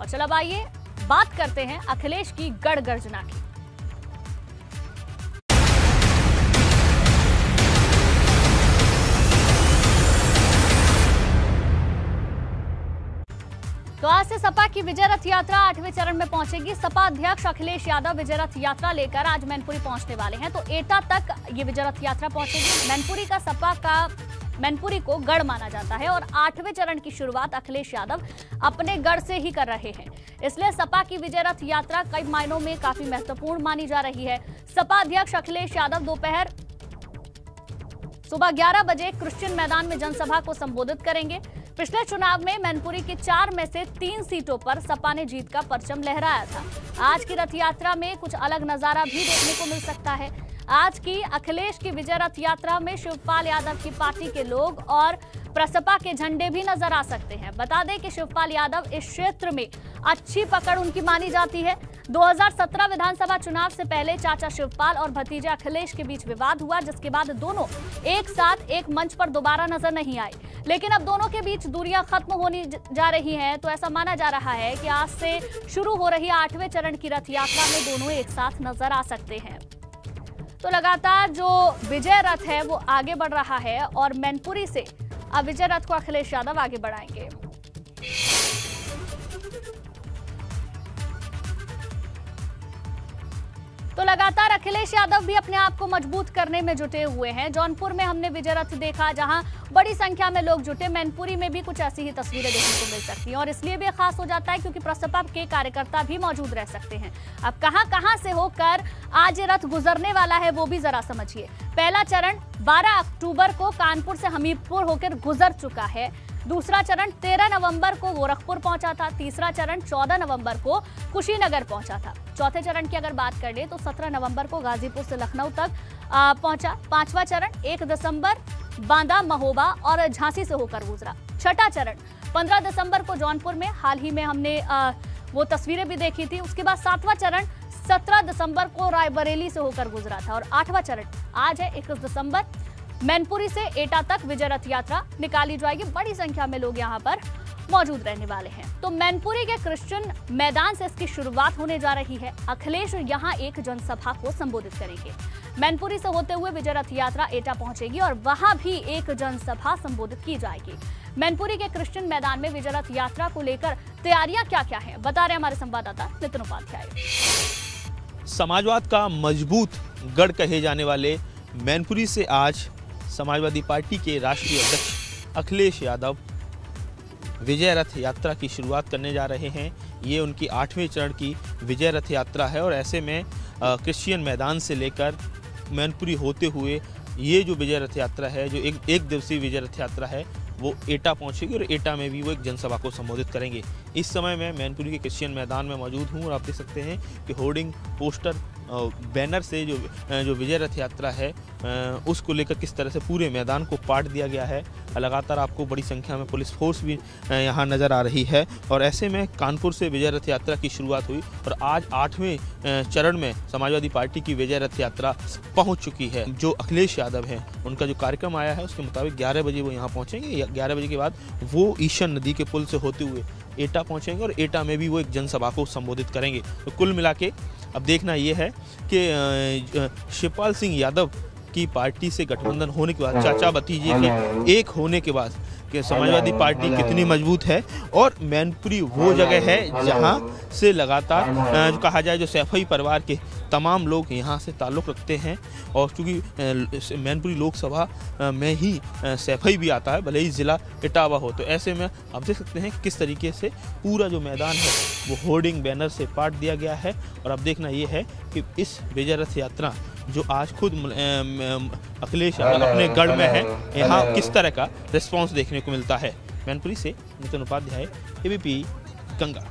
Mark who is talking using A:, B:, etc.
A: और चलो अब आइए बात करते हैं अखिलेश की गढ़ गर्जना की। तो आज से सपा की विजय रथ यात्रा 8वें चरण में पहुंचेगी। सपा अध्यक्ष अखिलेश यादव विजय रथ यात्रा लेकर आज मैनपुरी पहुंचने वाले हैं। तो एटा तक ये विजय रथ यात्रा पहुंचेगी। मैनपुरी का सपा का मैनपुरी को गढ़ माना जाता है और 8वें चरण की शुरुआत अखिलेश यादव अपने गढ़ से ही कर रहे हैं। इसलिए सपा की विजय रथ यात्रा कई मायनों में काफी महत्वपूर्ण मानी जा रही है। सपा अध्यक्ष अखिलेश यादव दोपहर सुबह 11 बजे क्रिश्चियन मैदान में जनसभा को संबोधित करेंगे। पिछले चुनाव में मैनपुरी की 4 में से 3 सीटों पर सपा ने जीत का परचम लहराया था। आज की रथ यात्रा में कुछ अलग नजारा भी देखने को मिल सकता है। आज की अखिलेश की विजय रथ यात्रा में शिवपाल यादव की पार्टी के लोग और प्रसपा के झंडे भी नजर आ सकते हैं। बता दें कि शिवपाल यादव इस क्षेत्र में अच्छी पकड़ उनकी मानी जाती है। 2017 विधानसभा चुनाव से पहले चाचा शिवपाल और भतीजा अखिलेश के बीच विवाद हुआ, जिसके बाद दोनों एक साथ एक मंच पर दोबारा नजर नहीं आए। लेकिन अब दोनों के बीच दूरियां खत्म होनी जा रही हैं, तो ऐसा माना जा रहा है कि आज से शुरू हो रही 8वें चरण की रथ यात्रा में दोनों एक साथ नजर आ सकते हैं। तो लगातार जो विजय रथ है वो आगे बढ़ रहा है और मैनपुरी से अब विजय रथ को अखिलेश यादव आगे बढ़ाएंगे। तो लगातार अखिलेश यादव भी अपने आप को मजबूत करने में जुटे हुए हैं। जौनपुर में हमने विजय रथ देखा, जहां बड़ी संख्या में लोग जुटे। मैनपुरी में भी कुछ ऐसी ही तस्वीरें देखने को मिल सकती हैं और इसलिए भी खास हो जाता है क्योंकि प्रसपा के कार्यकर्ता भी मौजूद रह सकते हैं। अब कहां से होकर आज ये रथ गुजरने वाला है वो भी जरा समझिए। पहला चरण 12 अक्टूबर को कानपुर से हमीरपुर होकर गुजर चुका है। दूसरा चरण 13 नवंबर को गोरखपुर पहुंचा था। तीसरा चरण 14 नवंबर को कुशीनगर पहुंचा था। चौथे चरण की अगर बात कर ले तो 17 नवंबर को गाजीपुर से लखनऊ तक पहुंचा। पांचवा चरण 1 दिसंबर बांदा, महोबा और झांसी से होकर गुजरा। छठा चरण 15 दिसंबर को जौनपुर में, हाल ही में हमने वो तस्वीरें भी देखी थी। उसके बाद 7वां चरण 17 दिसंबर को रायबरेली से होकर गुजरा था और 8वां चरण आज है 21 दिसंबर। मैनपुरी से एटा तक विजय रथ यात्रा निकाली जाएगी। बड़ी संख्या में लोग यहां पर मौजूद रहने वाले हैं। तो मैनपुरी के क्रिश्चियन मैदान से इसकी शुरुआत होने जा रही है। अखिलेश यहां एक जनसभा को संबोधित करेंगे। मैनपुरी से होते हुए विजय रथ यात्रा एटा पहुंचेगी और वहां भी एक जनसभा संबोधित की जाएगी। मैनपुरी के क्रिश्चियन मैदान में विजय रथ यात्रा को लेकर तैयारियां क्या हैं, बता रहे हमारे संवाददाता नितिन उपाध्याय।
B: समाजवाद का मजबूत गढ़ कहे जाने वाले मैनपुरी से आज समाजवादी पार्टी के राष्ट्रीय अध्यक्ष अखिलेश यादव विजय रथ यात्रा की शुरुआत करने जा रहे हैं। ये उनकी 8वें चरण की विजय रथ यात्रा है और ऐसे में क्रिश्चियन मैदान से लेकर मैनपुरी होते हुए ये जो विजय रथ यात्रा है, जो एक दिवसीय विजय रथ यात्रा है, वो एटा पहुंचेगी और एटा में भी वो एक जनसभा को संबोधित करेंगे। इस समय मैं मैनपुरी के क्रिश्चियन मैदान में मौजूद हूं और आप देख सकते हैं कि होर्डिंग, पोस्टर, बैनर से जो विजय रथ यात्रा है उसको लेकर किस तरह से पूरे मैदान को पाट दिया गया है। लगातार आपको बड़ी संख्या में पुलिस फोर्स भी यहाँ नज़र आ रही है और ऐसे में कानपुर से विजय रथ यात्रा की शुरुआत हुई और आज 8वें चरण में समाजवादी पार्टी की विजय रथ यात्रा पहुँच चुकी है। जो अखिलेश यादव हैं उनका जो कार्यक्रम आया है उसके मुताबिक 11 बजे वो यहाँ पहुँचेंगे। 11 बजे के बाद वो ईशन नदी के पुल से होते हुए एटा पहुँचेंगे और एटा में भी वो एक जनसभा को संबोधित करेंगे। तो कुल मिला के अब देखना ये है कि शिवपाल सिंह यादव की पार्टी से गठबंधन होने के बाद, चाचा भतीजे के एक होने के बाद कि समाजवादी पार्टी कितनी मजबूत है और मैनपुरी वो जगह है जहां से लगातार जो कहा जाए जो सैफई परिवार के तमाम लोग यहां से ताल्लुक़ रखते हैं और चूँकि मैनपुरी लोकसभा में ही सैफई भी आता है, भले ही ज़िला इटावा हो। तो ऐसे में आप देख सकते हैं किस तरीके से पूरा जो मैदान है वो होर्डिंग, बैनर से पाट दिया गया है और अब देखना ये है कि इस विजय रथ यात्रा जो आज खुद अखिलेश यादव अपने गढ़ में है, यहाँ किस तरह का रिस्पांस देखने को मिलता है। मैनपुरी से नितिन उपाध्याय, एबीपी गंगा।